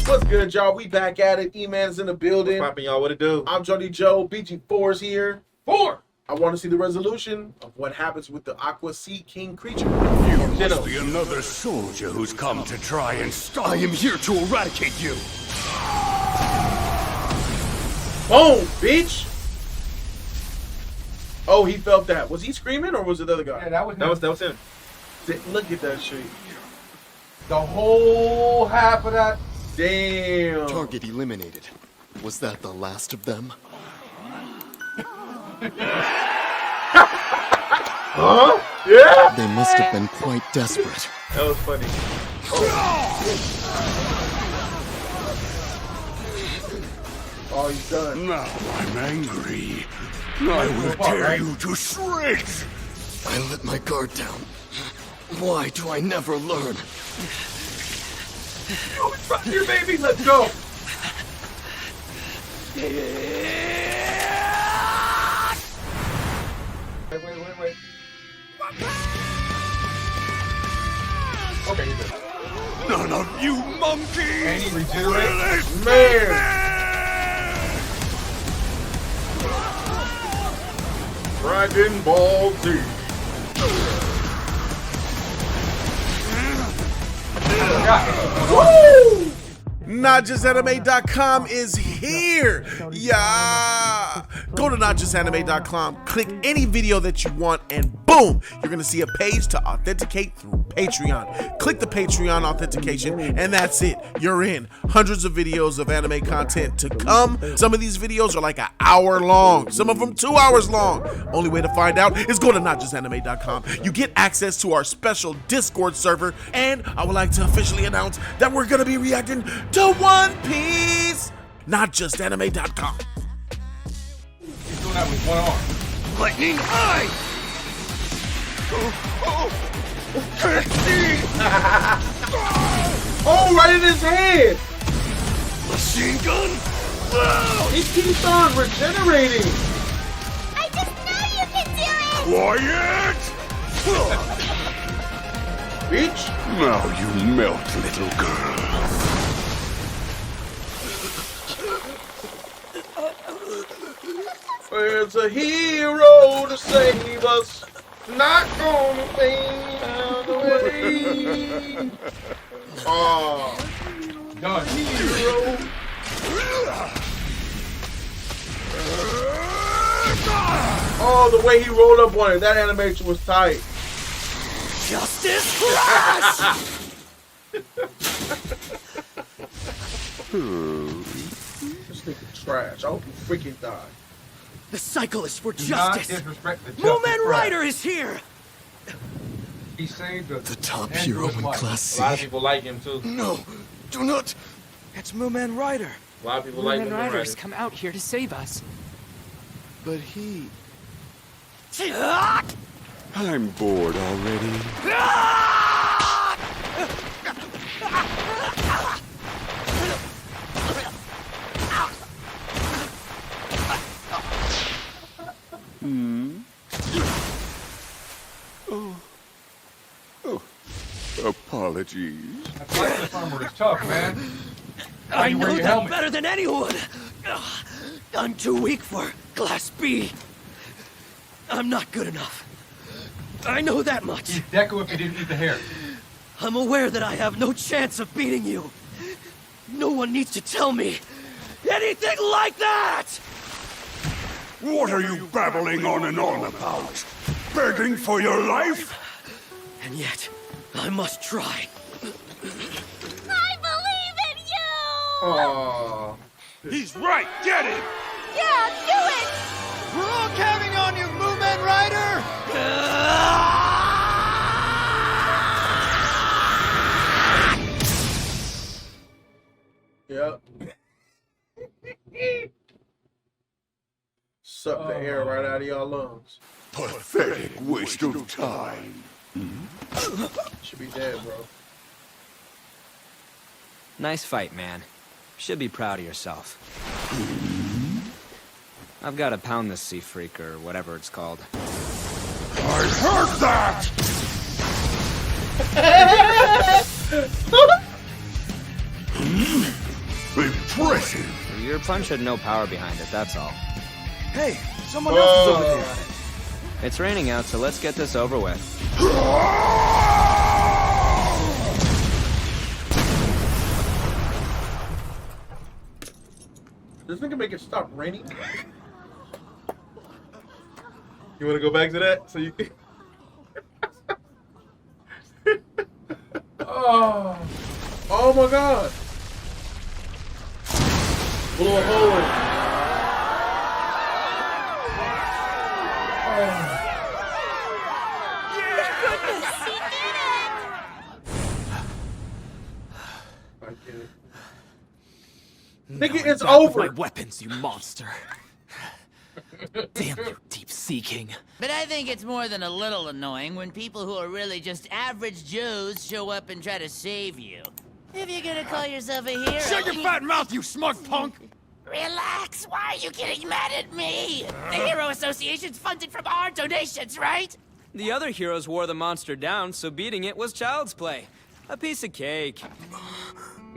What's good, y'all? We back at it. E-Man's in the building. What's poppin', y'all? What it do? I'm Jody Joe. BG4's here. 4. I want to see the resolution of what happens with the Aqua Sea King creature. You must be another soldier who's come to try and stop. I am here to eradicate you. Boom, bitch. Oh, he felt that. Was he screaming or was it the other guy? Yeah, that was him. Look at that shit. the whole half of that. Damn. Target eliminated. Was that the last of them? Huh? Yeah? They must have been quite desperate. That was funny. Oh, he's done. Now I'm angry. I will tear you to shreds. I let my guard down. Why do I never learn? Oh, it's your baby. Let's go. Wait. Okay, you're good. None of you monkeys And he regenerates. will escape Man. Dragon Ball Z. Woo! NotJustAnime.com is here. Yeah. Go to NotJustAnime.com, click any video that you want, and boom, you're gonna see a page to authenticate through Patreon. Click the Patreon authentication, and that's it. You're in. Hundreds of videos of anime content to come. Some of these videos are like an hour long, some of them 2 hours long. Only way to find out is go to NotJustAnime.com. You get access to our special Discord server, and I would like to officially announce that we're gonna be reacting to One Piece. NotJustAnime.com. He's doing that with one arm. lightning eye. Can't see. Oh, right in his head. Machine gun. He keeps on regenerating. I just know you can do it! Quiet. Bitch. Now you melt, little girl. There's a hero to save us. Not gonna fade out away. Oh, Done. hero. Oh, the way he rolled up on it, that animation was tight. Justice Crash. This nigga trash. I hope he freaking die. The cyclist for Do not justice. disrespect the Mooman Justice Rider Rider. is here. He saved us. The top And hero his in life. Class A lot of C. people like him too. No, do not. It's Mooman Rider. A lot of people like Mooman him. Riders come out here to save us. But he... I'm bored already. Oh, apologies. That plastic armor is tough, man. I you wear know your that helmet. better than anyone. I'm too weak for Class B. I'm not good enough. I know that much. He's Deku if he didn't eat the hair. I'm aware that I have no chance of beating you. No one needs to tell me anything like that! What are you babbling on and on about? Begging for your life? And yet, I must try. I believe in you! Oh. He's right, get him! Yeah, do it! We're all counting on you, Mooman Rider! Yep. Suck the air right out of y'all lungs. Pathetic waste of time. Should be dead, bro. Nice fight, man. Should be proud of yourself. I've got to pound this sea freak, or whatever it's called. I heard that! Impressive. Your punch had no power behind it, that's all. Hey, someone else is over there. It's raining out, so let's get this over with. This nigga make it stop raining. You want to go back to that so you can? Oh my God! Blow a hole in it. I get it. Nigga, it's over. My weapons, you monster. Damn you, deep sea king. But I think it's more than a little annoying when people who are really just average Joes show up and try to save you. If you're gonna call yourself a hero... Shut your fat mouth, you smart punk! Relax, why are you getting mad at me? The Hero Association's funded from our donations, right? The other heroes wore the monster down, so beating it was child's play. A piece of cake.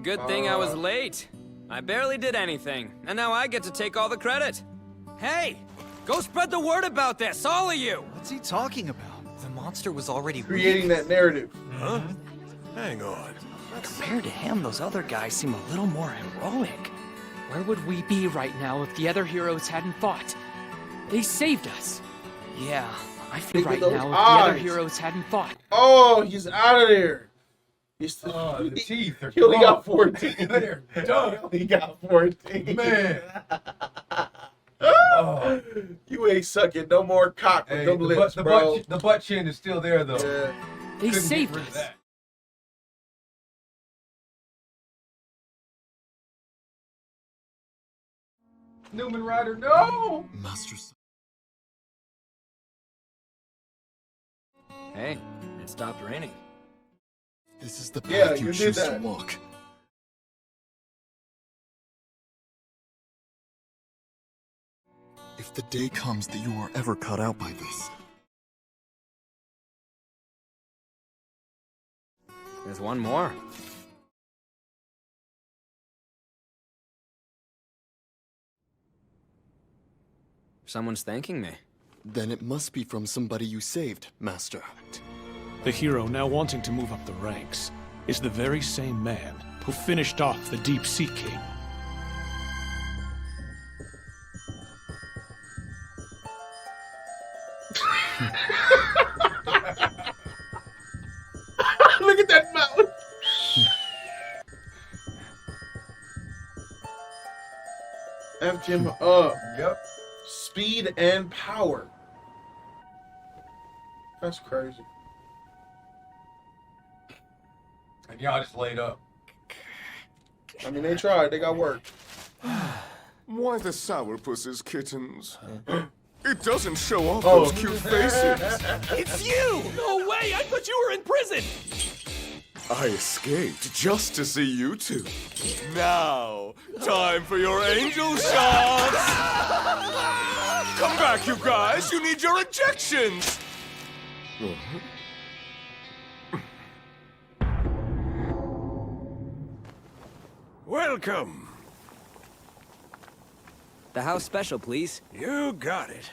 Good thing I was late. I barely did anything, and now I get to take all the credit. Hey, go spread the word about this, all of you! What's he talking about? The monster was already Creating that narrative. Huh? Hang on. Compared to him, those other guys seem a little more heroic. Where would we be right now if the other heroes hadn't fought? They saved us. Yeah, I feel Look at right those now if the eyes. other heroes hadn't fought. Oh, he's out of there. He's The teeth are he only got gone. 14. They're done. He got 14. Man. You ain't sucking no more cock with Hey, them lips, bro. the butt chin is still there, though. Yeah. They Couldn't saved get rid of us. that. Newman Rider, no! Master. Hey, it stopped raining. This is the path Yeah, you you did choose to that. walk. If the day comes that you are ever cut out by this, There's one more. Someone's thanking me. then it must be from somebody you saved, Master. The hero now wanting to move up the ranks is the very same man who finished off the Deep Sea King. Look at that mouth. F him up. Yep. Speed and power. That's crazy. And y'all just laid up. I mean, they tried. They got work. Why the sourpusses, kittens? It doesn't show off Oh. those cute faces. It's you! No way! I thought you were in prison! I escaped just to see you two. Now, time for your angel shots! Come back, you guys! You need your injections! Welcome. The house special, please. You got it.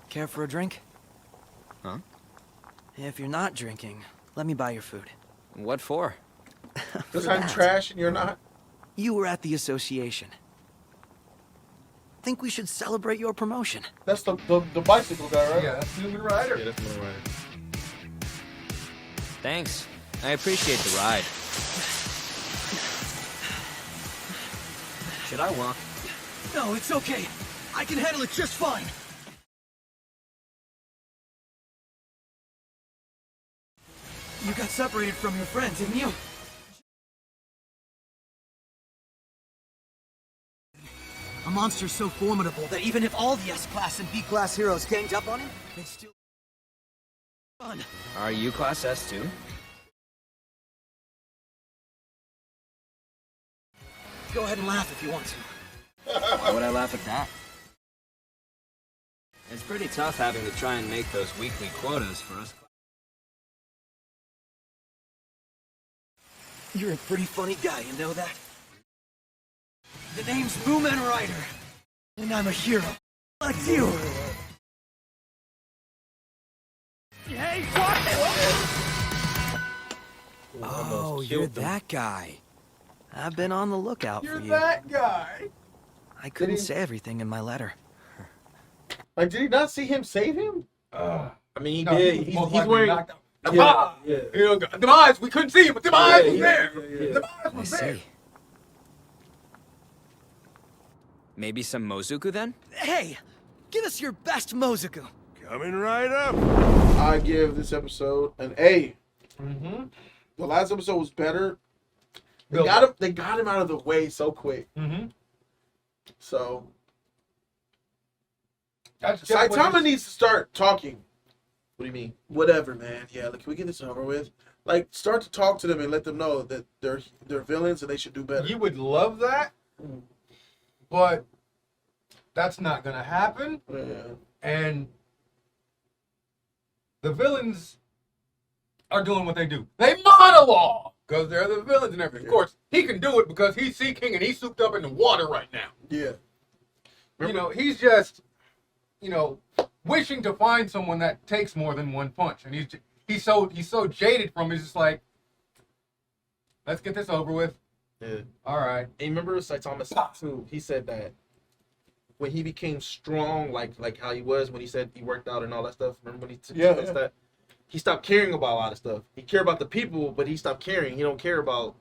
Care for a drink? Huh? If you're not drinking, let me buy your food. What for? Because I'm trash and you're not. You were at the association. Think we should celebrate your promotion? That's the bicycle guy, right? Yeah, that's Newman Rider. that's my right. Thanks. I appreciate the ride. Should I walk? No, it's okay. I can handle it just fine. You got separated from your friend, didn't you? A monster so formidable that even if all the S-Class and B-Class heroes ganged up on him, they'd still... Fun. Are you Class S too? Go ahead and laugh if you want to. Why would I laugh at that? It's pretty tough having to try and make those weekly quotas for us. You're a pretty funny guy, you know that? The name's Booman Rider, and I'm a hero, like you. Hey, what? Oh, you're that guy. I've been on the lookout for you. You're that guy. I couldn't say everything in my letter. Like, did he not see him save him? I mean, he No, did. he was He's wearing. knocked out. Yeah, yeah. You know, them eyes, we couldn't see him, but them eyes was there. Them eyes I was there. see. Maybe some Mozuku then? Hey, give us your best Mozuku. Coming right up. I give this episode an A. Mm-hmm. The last episode was better. They Build got him. They got him out of the way so quick. Mm-hmm. So That's just what Saitama this- needs to start talking. What do you mean? Whatever, man. Yeah, like, can we get this over with? Like, start to talk to them and let them know that they're villains and they should do better. You would love that, but that's not gonna happen. Yeah. And the villains are doing what they do. They monologue because they're the villains and everything. Of course, he can do it because he's Sea King and he's souped up in the water right now. Yeah. You know, he's just, you know, wishing to find someone that takes more than one punch, and he's so jaded from it. He's just like, let's get this over with. Yeah. All right. And you remember Saitama said too? He said that when he became strong, like how he was when he said he worked out and all that stuff. Remember when he took that? He stopped caring about a lot of stuff. He cared about the people, but he stopped caring. He don't care about.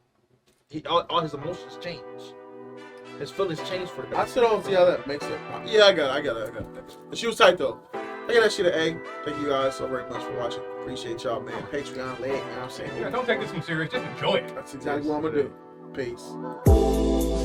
All his emotions change. His feelings change for him. I still don't see how that makes it. Yeah, I got it. But she was tight though. I got that shit an A. Thank you guys so very much for watching. Appreciate y'all, man. Patreon leg, you know what I'm saying? Yeah, don't take this one serious. Just enjoy it. That's exactly what I'm gonna do. Peace.